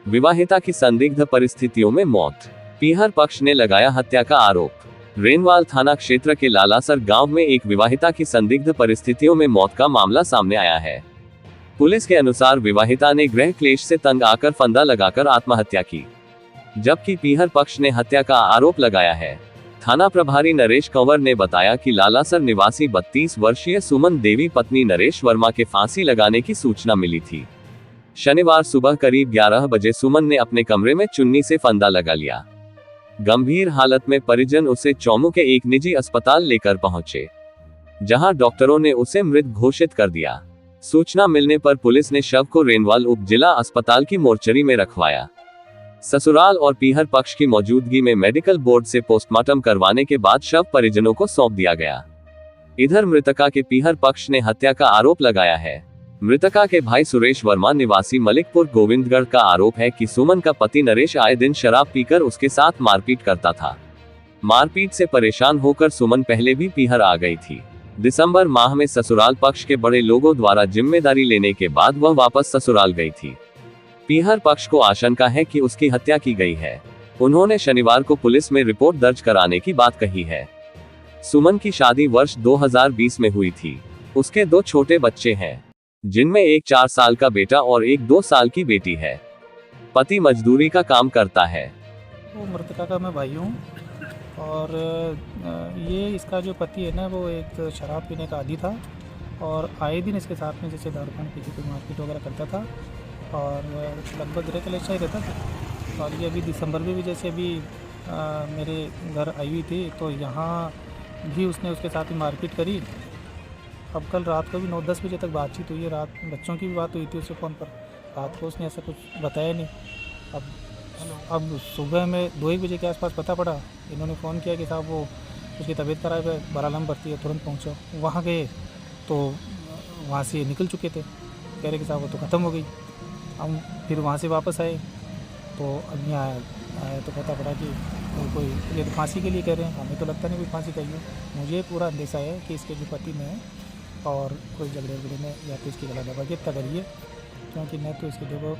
विवाहिता की संदिग्ध परिस्थितियों में मौत, पीहर पक्ष ने लगाया हत्या का आरोप। रेनवाल थाना क्षेत्र के लालासर गांव में एक विवाहिता की संदिग्ध परिस्थितियों में मौत का मामला सामने आया है। पुलिस के अनुसार विवाहिता ने गृह क्लेश से तंग आकर फंदा लगाकर आत्महत्या की, जबकि पीहर पक्ष ने हत्या का आरोप लगाया है। थाना प्रभारी नरेश कंवर ने बताया कि लालासर निवासी 32 वर्षीय सुमन देवी पत्नी नरेश वर्मा के फांसी लगाने की सूचना मिली थी। शनिवार सुबह करीब 11 बजे सुमन ने अपने कमरे में चुन्नी से फंदा लगा लिया। गंभीर हालत में परिजन उसे चौमू के एक निजी अस्पताल लेकर पहुंचे, जहां डॉक्टरों ने उसे मृत घोषित कर दिया। सूचना मिलने पर पुलिस ने शव को रेनवाल उप जिला अस्पताल की मोर्चरी में रखवाया। ससुराल और पीहर पक्ष की मौजूदगी में मेडिकल बोर्ड से पोस्टमार्टम करवाने के बाद शव परिजनों को सौंप दिया गया। इधर मृतका के पीहर पक्ष ने हत्या का आरोप लगाया है। मृतका के भाई सुरेश वर्मा निवासी मलिकपुर गोविंदगढ़ का आरोप है कि सुमन का पति नरेश आए दिन शराब पीकर उसके साथ मारपीट करता था। मारपीट से परेशान होकर सुमन पहले भी पीहर आ गई थी। दिसंबर माह में ससुराल पक्ष के बड़े लोगों द्वारा जिम्मेदारी लेने के बाद वह वापस ससुराल गई थी। पीहर पक्ष को आशंका है कि उसकी हत्या की गई है। उन्होंने शनिवार को पुलिस में रिपोर्ट दर्ज कराने की बात कही है। सुमन की शादी वर्ष 2020 में हुई थी। उसके 2 छोटे बच्चे हैं, जिनमें एक 4 साल का बेटा और एक 2 साल की बेटी है। पति मजदूरी का काम करता है। वो मृतका का मैं भाई हूँ और ये इसका जो पति है ना, वो एक शराब पीने का आदी था और आए दिन इसके साथ में जैसे दारू पान पी के कोई मारपीट वगैरह करता था और लगभग गृह क्लेश ही रहता था। और ये अभी दिसंबर में भी जैसे अभी मेरे घर आई हुई थी तो यहाँ भी उसने उसके साथ ही मारपीट करी। अब कल रात को भी 9-10 बजे तक बातचीत हुई है। रात बच्चों की भी बात हुई थी उससे फ़ोन पर। रात को उसने ऐसा कुछ बताया नहीं। अब सुबह में 2-1 बजे के आसपास पता पड़ा, इन्होंने फ़ोन किया कि साहब वो उसकी तबीयत खराब है, बराला में भर्ती है, तुरंत पहुँचो। वहाँ गए तो वहाँ से निकल चुके थे, कह रहे कि साहब वो तो ख़त्म हो गई। हम फिर वहाँ से वापस आए तो अब यहाँ आए तो पता पड़ा कि कोई ये तो फांसी के लिए कह रहे हैं। हमें तो लगता नहीं कोई फांसी चाहिए। मुझे पूरा अंदेशा है कि इसके जो पति ने और कोई झगड़े में या तो इसकी गला दबा के करिए, क्योंकि न तो इसके देखो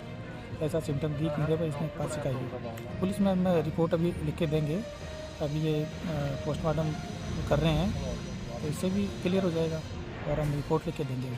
ऐसा सिम्टम दिख नहीं रहा, इसने फांसी का ही। पुलिस में हम रिपोर्ट अभी लिख के देंगे। अभी ये पोस्टमार्टम कर रहे हैं तो इससे भी क्लियर हो जाएगा और हम रिपोर्ट लिख के देंगे।